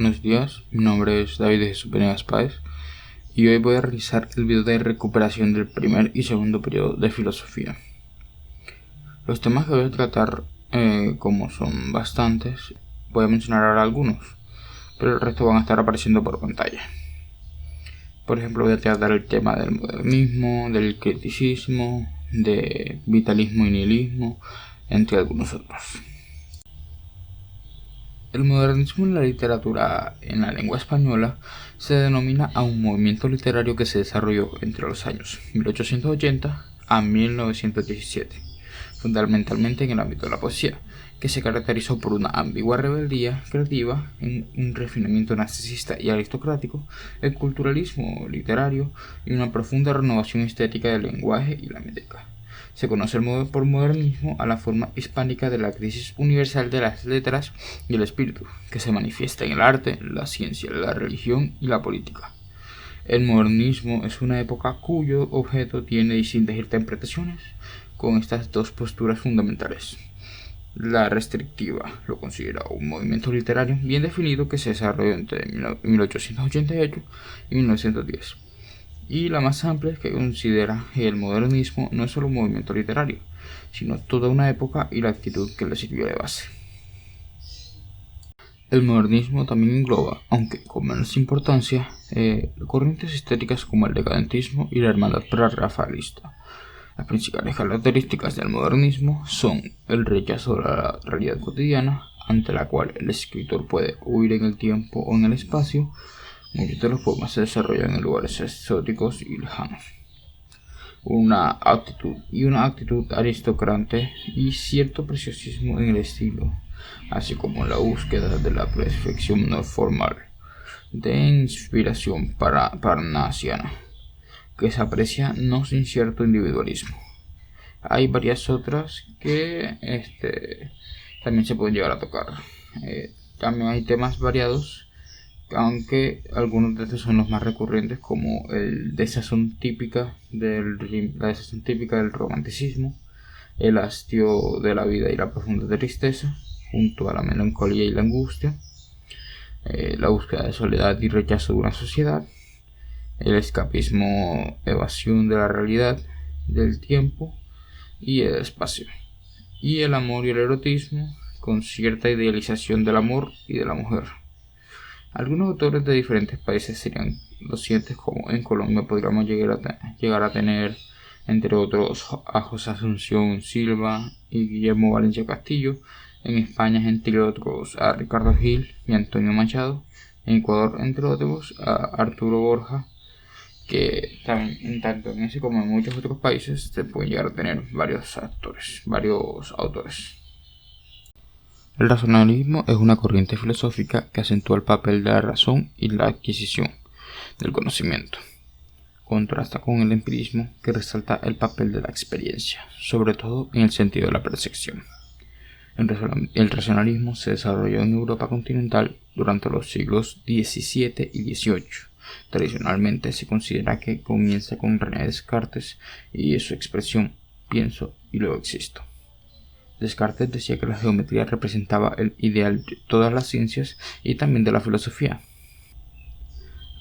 Buenos días, mi nombre es David de Jesús Venegas Páez y hoy voy a realizar el video de recuperación del primer y segundo periodo de filosofía. Los temas que voy a tratar, como son bastantes, voy a mencionar ahora algunos, pero el resto van a estar apareciendo por pantalla. Por ejemplo, voy a tratar el tema del modernismo, del criticismo, de vitalismo y nihilismo, entre algunos otros. El modernismo en la literatura en la lengua española se denomina a un movimiento literario que se desarrolló entre los años 1880 a 1917, fundamentalmente en el ámbito de la poesía, que se caracterizó por una ambigua rebeldía creativa, un refinamiento narcisista y aristocrático, el culturalismo literario y una profunda renovación estética del lenguaje y la métrica. Se conoce por modernismo a la forma hispánica de la crisis universal de las letras y el espíritu, que se manifiesta en el arte, la ciencia, la religión y la política. El modernismo es una época cuyo objeto tiene distintas interpretaciones, con estas dos posturas fundamentales. La restrictiva lo considera un movimiento literario bien definido que se desarrolló entre 1888 y 1910. Y la más amplia es que considera que el modernismo no es solo un movimiento literario, sino toda una época y la actitud que le sirvió de base. El modernismo también engloba, aunque con menos importancia, corrientes estéticas como el decadentismo y la hermandad prerrafaelista. Las principales características del modernismo son el rechazo de la realidad cotidiana, ante la cual el escritor puede huir en el tiempo o en el espacio. Muchos de los poemas se desarrollan en lugares exóticos y lejanos. Una actitud aristocrática y cierto preciosismo en el estilo, así como la búsqueda de la perfección no formal, de inspiración parnasiana, que se aprecia no sin cierto individualismo. Hay varias otras que también se pueden llegar a tocar. También hay temas variados, aunque algunos de estos son los más recurrentes, como la desazón típica del romanticismo, el hastío de la vida y la profunda tristeza, junto a la melancolía y la angustia, la búsqueda de soledad y rechazo de una sociedad, el escapismo, evasión de la realidad, del tiempo y el espacio, y el amor y el erotismo, con cierta idealización del amor y de la mujer. Algunos autores de diferentes países serían los siguientes, como en Colombia podríamos llegar a tener, entre otros, a José Asunción Silva y Guillermo Valencia Castillo. En España, entre otros, a Ricardo Gil y Antonio Machado. En Ecuador, entre otros, a Arturo Borja, que también, tanto en ese como en muchos otros países, se pueden llegar a tener varios autores. El racionalismo es una corriente filosófica que acentúa el papel de la razón y la adquisición del conocimiento. Contrasta con el empirismo, que resalta el papel de la experiencia, sobre todo en el sentido de la percepción. El racionalismo se desarrolló en Europa continental durante los siglos XVII y XVIII. Tradicionalmente se considera que comienza con René Descartes y su expresión "pienso y luego existo". Descartes decía que la geometría representaba el ideal de todas las ciencias y también de la filosofía.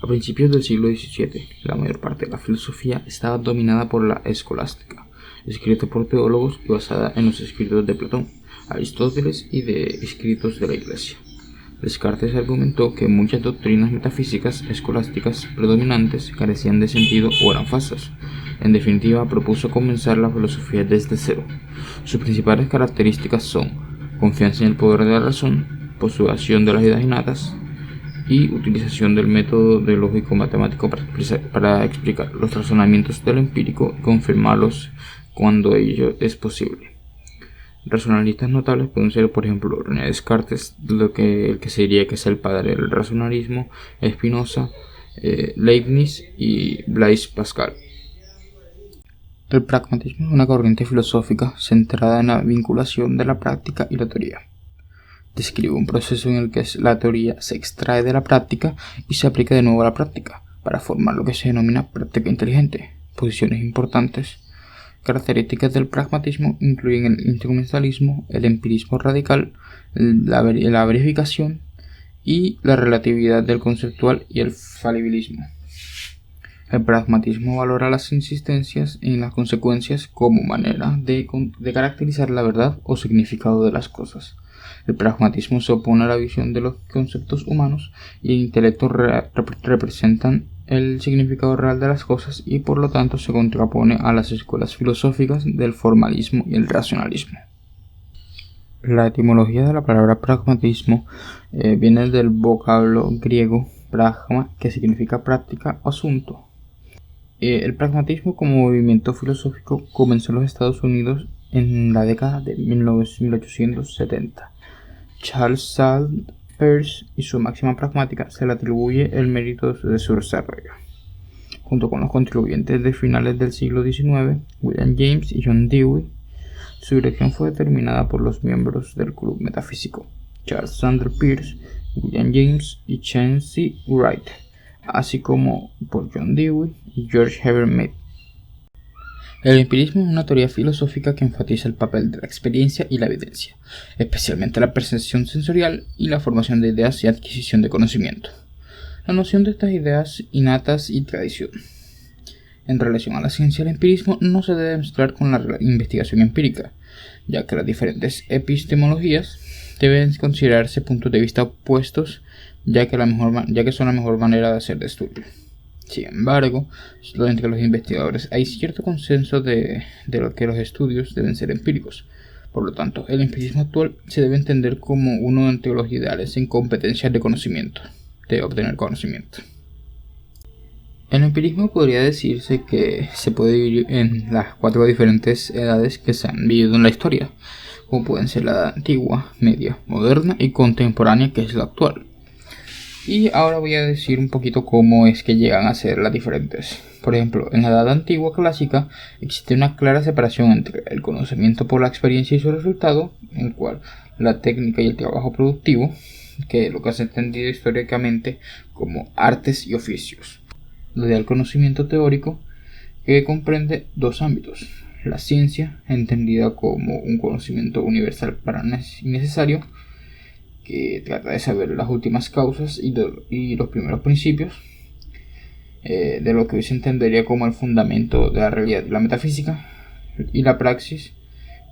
A principios del siglo XVII, la mayor parte de la filosofía estaba dominada por la escolástica, escrita por teólogos y basada en los escritos de Platón, Aristóteles y de escritos de la Iglesia. Descartes argumentó que muchas doctrinas metafísicas escolásticas predominantes carecían de sentido o eran falsas. En definitiva, propuso comenzar la filosofía desde cero. Sus principales características son confianza en el poder de la razón, postulación de las ideas innatas y utilización del método de lógico-matemático para explicar los razonamientos del empírico y confirmarlos cuando ello es posible. Racionalistas notables pueden ser, por ejemplo, René Descartes, el que se diría que es el padre del racionalismo, Spinoza, Leibniz y Blaise Pascal. El pragmatismo es una corriente filosófica centrada en la vinculación de la práctica y la teoría. Describe un proceso en el que la teoría se extrae de la práctica y se aplica de nuevo a la práctica para formar lo que se denomina práctica inteligente. Posiciones importantes. Características del pragmatismo incluyen el instrumentalismo, el empirismo radical, la verificación y la relatividad del conceptual y el falibilismo. El pragmatismo valora las insistencias en las consecuencias como manera de caracterizar la verdad o significado de las cosas. El pragmatismo se opone a la visión de los conceptos humanos y el intelecto representan el significado real de las cosas y por lo tanto se contrapone a las escuelas filosóficas del formalismo y el racionalismo. La etimología de la palabra pragmatismo viene del vocablo griego pragma, que significa práctica o asunto. El pragmatismo como movimiento filosófico comenzó en los Estados Unidos en la década de 1870. Charles Sanders Peirce y su máxima pragmática se le atribuye el mérito de su desarrollo. Junto con los contribuyentes de finales del siglo XIX, William James y John Dewey, su dirección fue determinada por los miembros del club metafísico, Charles Sanders Peirce, William James y Chauncey Wright, así como por John Dewey y George Herbert Mead. El empirismo es una teoría filosófica que enfatiza el papel de la experiencia y la evidencia, especialmente la percepción sensorial y la formación de ideas y adquisición de conocimiento. La noción de estas ideas innatas y tradición. En relación a la ciencia, el empirismo no se debe mezclar con la investigación empírica, ya que las diferentes epistemologías deben considerarse puntos de vista opuestos, ya que son la mejor manera de hacer estudio. Sin embargo, entre los investigadores hay cierto consenso de lo que los estudios deben ser empíricos. Por lo tanto, el empirismo actual se debe entender como uno entre los ideales en competencias de conocimiento, de obtener conocimiento. El empirismo podría decirse que se puede dividir en las 4 diferentes edades que se han vivido en la historia, como pueden ser la edad antigua, media, moderna y contemporánea, que es la actual. Y ahora voy a decir un poquito cómo es que llegan a ser las diferentes. Por ejemplo, en la edad antigua clásica existe una clara separación entre el conocimiento por la experiencia y su resultado, en el cual la técnica y el trabajo productivo, que es lo que se ha entendido históricamente como artes y oficios. Desde el conocimiento teórico, que comprende 2 ámbitos: la ciencia, entendida como un conocimiento universal para necesario, que trata de saber las últimas causas y los primeros principios de lo que hoy se entendería como el fundamento de la realidad y la metafísica, y la praxis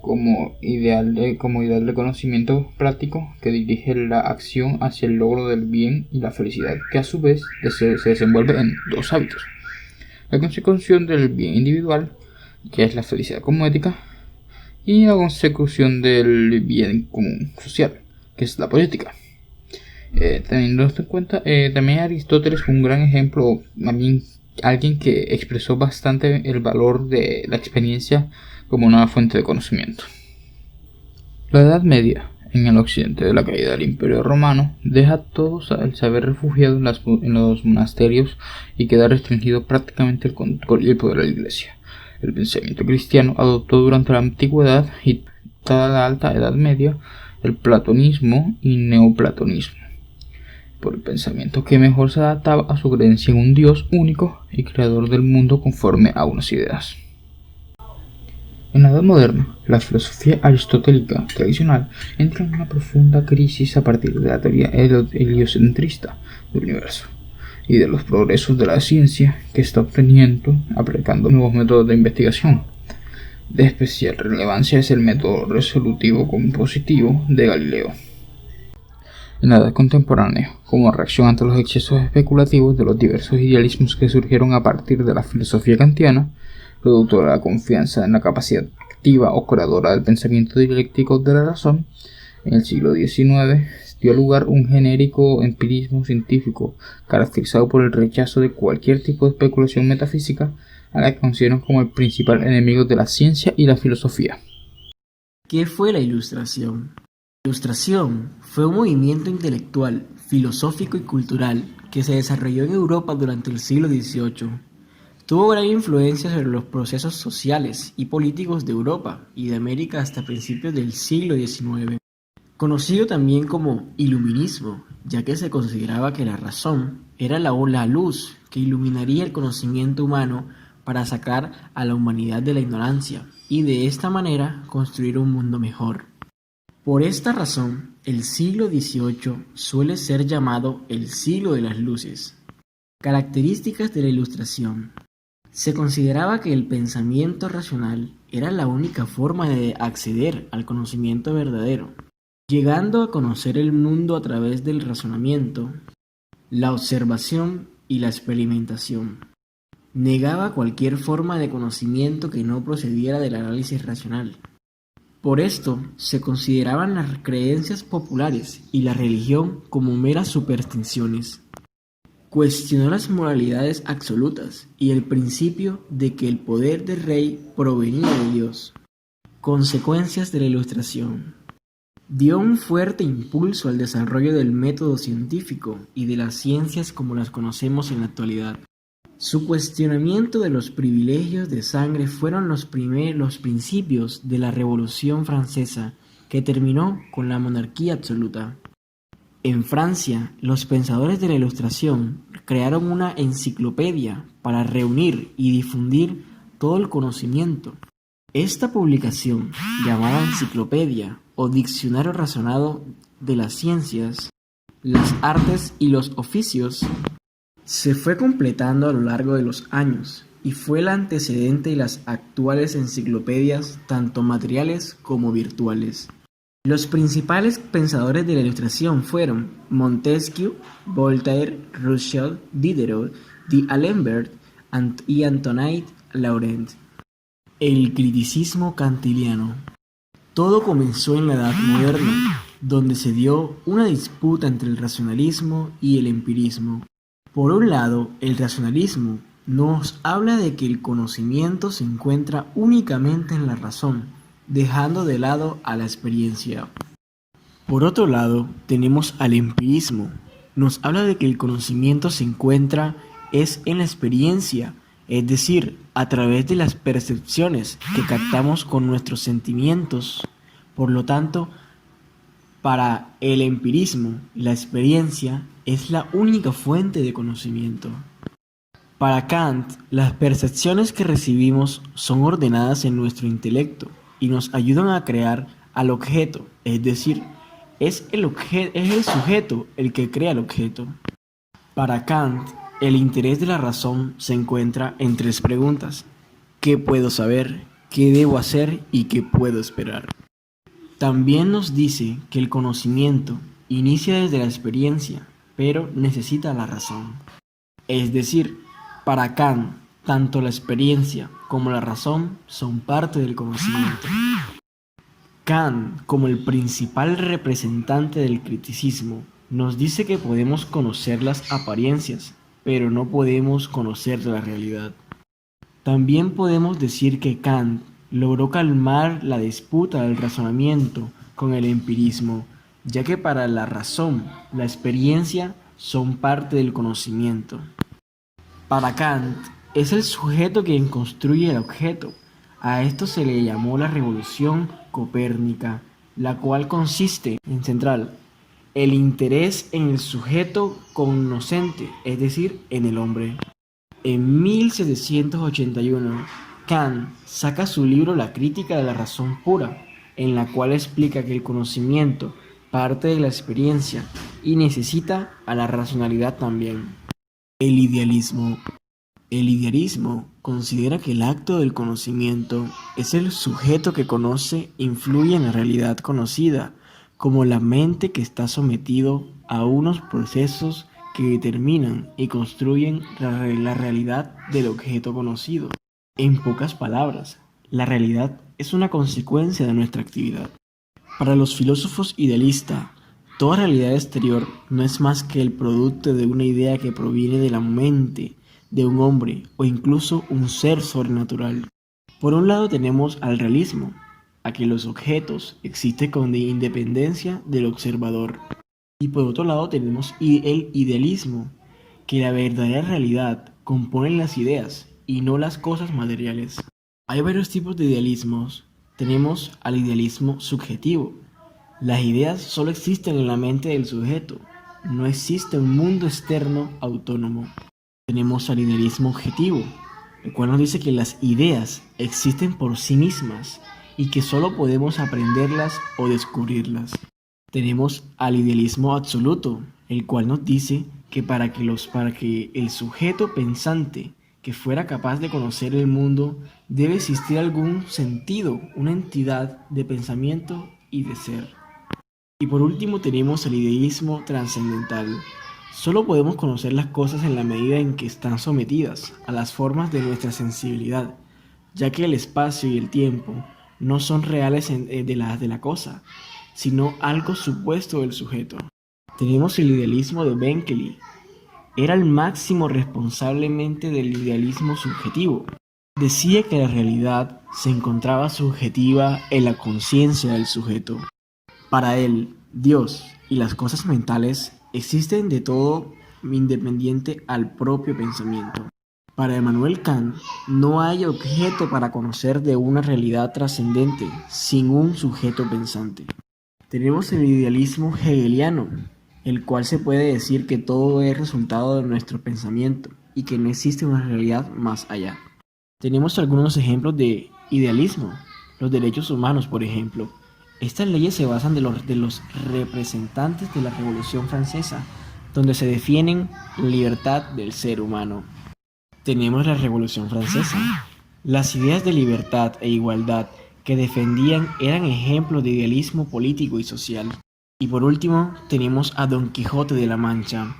como ideal de conocimiento práctico que dirige la acción hacia el logro del bien y la felicidad, que a su vez se desenvuelve en 2 hábitos: la consecución del bien individual, que es la felicidad como ética, y la consecución del bien común social, que es la política. Teniendo esto en cuenta, también Aristóteles fue un gran ejemplo, alguien que expresó bastante el valor de la experiencia como una fuente de conocimiento. La Edad Media, en el occidente de la caída del Imperio Romano, deja todo el saber refugiado en los monasterios y queda restringido prácticamente el control y el poder de la Iglesia. El pensamiento cristiano adoptó durante la Antigüedad y toda la Alta Edad Media el platonismo y neoplatonismo, por el pensamiento que mejor se adaptaba a su creencia en un Dios único y creador del mundo conforme a unas ideas. En la Edad Moderna, la filosofía aristotélica tradicional entra en una profunda crisis a partir de la teoría heliocentrista del universo y de los progresos de la ciencia que está obteniendo aplicando nuevos métodos de investigación. De especial relevancia es el método resolutivo compositivo de Galileo. En la edad contemporánea, como reacción ante los excesos especulativos de los diversos idealismos que surgieron a partir de la filosofía kantiana, producto de la confianza en la capacidad activa o creadora del pensamiento dialéctico de la razón, en el siglo XIX dio lugar un genérico empirismo científico caracterizado por el rechazo de cualquier tipo de especulación metafísica, a la que consideran como el principal enemigo de la ciencia y la filosofía. ¿Qué fue la Ilustración? La Ilustración fue un movimiento intelectual, filosófico y cultural que se desarrolló en Europa durante el siglo XVIII. Tuvo gran influencia sobre los procesos sociales y políticos de Europa y de América hasta principios del siglo XIX. Conocido también como iluminismo, ya que se consideraba que la razón era la luz que iluminaría el conocimiento humano para sacar a la humanidad de la ignorancia y de esta manera construir un mundo mejor. Por esta razón, el siglo XVIII suele ser llamado el siglo de las luces. Características de la Ilustración. Se consideraba que el pensamiento racional era la única forma de acceder al conocimiento verdadero, llegando a conocer el mundo a través del razonamiento, la observación y la experimentación. Negaba cualquier forma de conocimiento que no procediera del análisis racional. Por esto, se consideraban las creencias populares y la religión como meras supersticiones. Cuestionó las moralidades absolutas y el principio de que el poder del rey provenía de Dios. Consecuencias de la Ilustración. Dio un fuerte impulso al desarrollo del método científico y de las ciencias como las conocemos en la actualidad. Su cuestionamiento de los privilegios de sangre fueron los principios de la Revolución Francesa, que terminó con la monarquía absoluta. En Francia, los pensadores de la Ilustración crearon una enciclopedia para reunir y difundir todo el conocimiento. Esta publicación, llamada Enciclopedia o Diccionario Razonado de las Ciencias, las Artes y los Oficios, se fue completando a lo largo de los años y fue el antecedente de las actuales enciclopedias, tanto materiales como virtuales. Los principales pensadores de la Ilustración fueron Montesquieu, Voltaire, Rousseau, Diderot, D'Alembert y Antoine Laurent. El criticismo kantiliano. Todo comenzó en la Edad Moderna, donde se dio una disputa entre el racionalismo y el empirismo. Por un lado, el racionalismo nos habla de que el conocimiento se encuentra únicamente en la razón, dejando de lado a la experiencia. Por otro lado, tenemos al empirismo. Nos habla de que el conocimiento se encuentra en la experiencia, es decir, a través de las percepciones que captamos con nuestros sentimientos. Por lo tanto, para el empirismo, la experiencia es la única fuente de conocimiento. Para Kant, las percepciones que recibimos son ordenadas en nuestro intelecto y nos ayudan a crear al objeto, es decir, es el sujeto el que crea el objeto. Para Kant, el interés de la razón se encuentra en tres preguntas: ¿qué puedo saber? ¿Qué debo hacer? ¿Y qué puedo esperar? También nos dice que el conocimiento inicia desde la experiencia, pero necesita la razón. Es decir, para Kant, tanto la experiencia como la razón son parte del conocimiento. Kant, como el principal representante del criticismo, nos dice que podemos conocer las apariencias, pero no podemos conocer la realidad. También podemos decir que Kant logró calmar la disputa del razonamiento con el empirismo, ya que para la razón, la experiencia son parte del conocimiento. Para Kant, es el sujeto quien construye el objeto. A esto se le llamó la revolución copérnica, la cual consiste en centrar el interés en el sujeto cognoscente, es decir, en el hombre. En 1781, Kant saca su libro La crítica de la razón pura, en la cual explica que el conocimiento parte de la experiencia y necesita a la racionalidad también. El idealismo. El idealismo considera que el acto del conocimiento es el sujeto que conoce influye en la realidad conocida, como la mente que está sometido a unos procesos que determinan y construyen la realidad del objeto conocido. En pocas palabras, la realidad es una consecuencia de nuestra actividad. Para los filósofos idealistas, toda realidad exterior no es más que el producto de una idea que proviene de la mente de un hombre o incluso un ser sobrenatural. Por un lado tenemos al realismo, a que los objetos existen con independencia del observador. Y por otro lado tenemos el idealismo, que la verdadera realidad compone las ideas y no las cosas materiales. Hay varios tipos de idealismos. Tenemos al idealismo subjetivo. Las ideas solo existen en la mente del sujeto. No existe un mundo externo autónomo. Tenemos al idealismo objetivo, el cual nos dice que las ideas existen por sí mismas y que solo podemos aprenderlas o descubrirlas. Tenemos al idealismo absoluto, el cual nos dice que para que el sujeto pensante que fuera capaz de conocer el mundo, debe existir algún sentido, una entidad de pensamiento y de ser. Y por último tenemos el idealismo trascendental. Solo podemos conocer las cosas en la medida en que están sometidas a las formas de nuestra sensibilidad, ya que el espacio y el tiempo no son reales de la cosa, sino algo supuesto del sujeto. Tenemos el idealismo de Berkeley. Era el máximo responsablemente del idealismo subjetivo. Decía que la realidad se encontraba subjetiva en la conciencia del sujeto. Para él, Dios y las cosas mentales existen de todo independiente al propio pensamiento. Para Immanuel Kant, no hay objeto para conocer de una realidad trascendente sin un sujeto pensante. Tenemos el idealismo hegeliano, el cual se puede decir que todo es resultado de nuestro pensamiento y que no existe una realidad más allá. Tenemos algunos ejemplos de idealismo, los derechos humanos, por ejemplo. Estas leyes se basan de los representantes de la Revolución Francesa, donde se defienden la libertad del ser humano. Tenemos la Revolución Francesa. Las ideas de libertad e igualdad que defendían eran ejemplos de idealismo político y social. Y por último, tenemos a Don Quijote de la Mancha.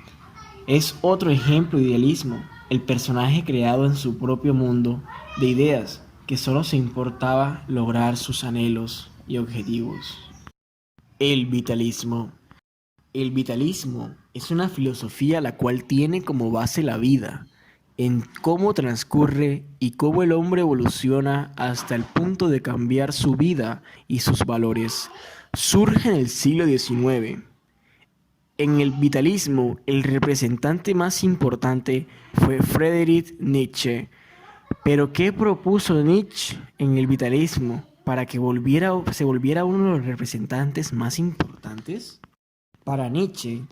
Es otro ejemplo de idealismo, el personaje creado en su propio mundo de ideas que solo se importaba lograr sus anhelos y objetivos. El vitalismo. El vitalismo es una filosofía la cual tiene como base la vida, en cómo transcurre y cómo el hombre evoluciona hasta el punto de cambiar su vida y sus valores. Surge en el siglo XIX. En el vitalismo, el representante más importante fue Friedrich Nietzsche. Pero ¿qué propuso Nietzsche en el vitalismo para que se volviera uno de los representantes más importantes? Para Nietzsche,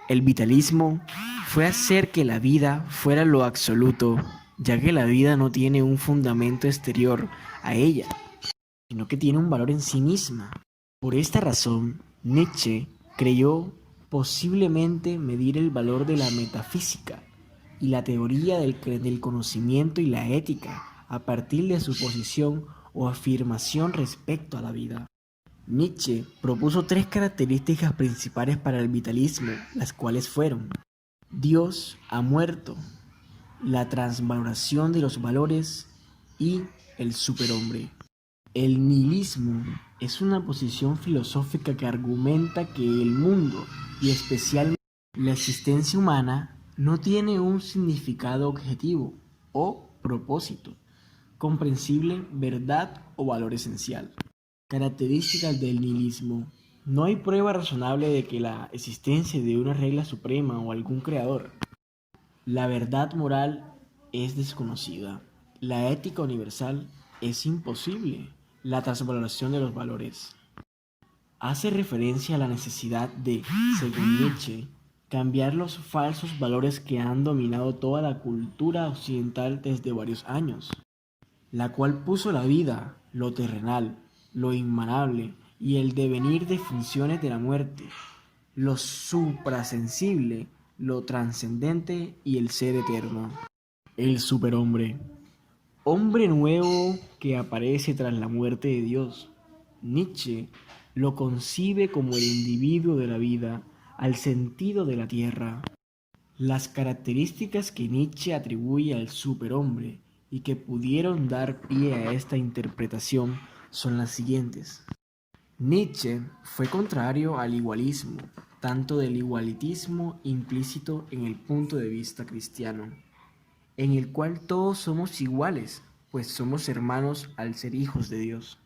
el vitalismo fue hacer que la vida fuera lo absoluto, ya que la vida no tiene un fundamento exterior a ella, sino que tiene un valor en sí misma. Por esta razón, Nietzsche creyó posiblemente medir el valor de la metafísica y la teoría del conocimiento y la ética a partir de su posición o afirmación respecto a la vida. Nietzsche propuso tres características principales para el vitalismo, las cuales fueron: Dios ha muerto, la transvaloración de los valores y el superhombre. El nihilismo es una posición filosófica que argumenta que el mundo, y especialmente la existencia humana, no tiene un significado objetivo o propósito, comprensible, verdad o valor esencial. Características del nihilismo. No hay prueba razonable de que la existencia de una regla suprema o algún creador. La verdad moral es desconocida. La ética universal es imposible. La transvaloración de los valores. Hace referencia a la necesidad de, según Nietzsche, cambiar los falsos valores que han dominado toda la cultura occidental desde varios años, la cual puso la vida, lo terrenal, lo inmanable y el devenir de funciones de la muerte, lo suprasensible, lo trascendente y el ser eterno. El superhombre. Hombre nuevo que aparece tras la muerte de Dios. Nietzsche lo concibe como el individuo de la vida al sentido de la tierra. Las características que Nietzsche atribuye al superhombre y que pudieron dar pie a esta interpretación son las siguientes. Nietzsche fue contrario al igualismo, tanto del igualitismo implícito en el punto de vista cristiano, en el cual todos somos iguales, pues somos hermanos al ser hijos de Dios,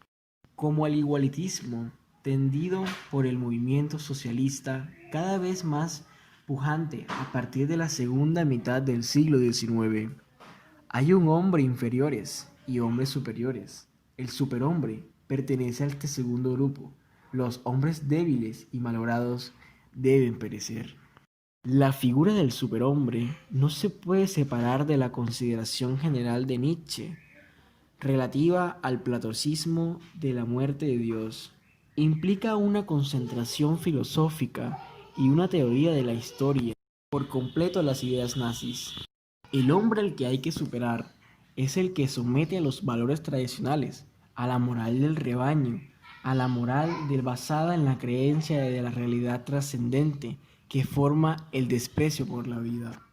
como al igualitismo tendido por el movimiento socialista cada vez más pujante a partir de la segunda mitad del siglo XIX. Hay un hombre inferiores y hombres superiores. El superhombre pertenece a este segundo grupo. Los hombres débiles y malogrados deben perecer. La figura del superhombre no se puede separar de la consideración general de Nietzsche relativa al platonismo de la muerte de Dios. Implica una concentración filosófica y una teoría de la historia por completo a las ideas nazis. El hombre al que hay que superar es el que somete a los valores tradicionales, a la moral del rebaño, a la moral basada en la creencia de la realidad trascendente que forma el desprecio por la vida.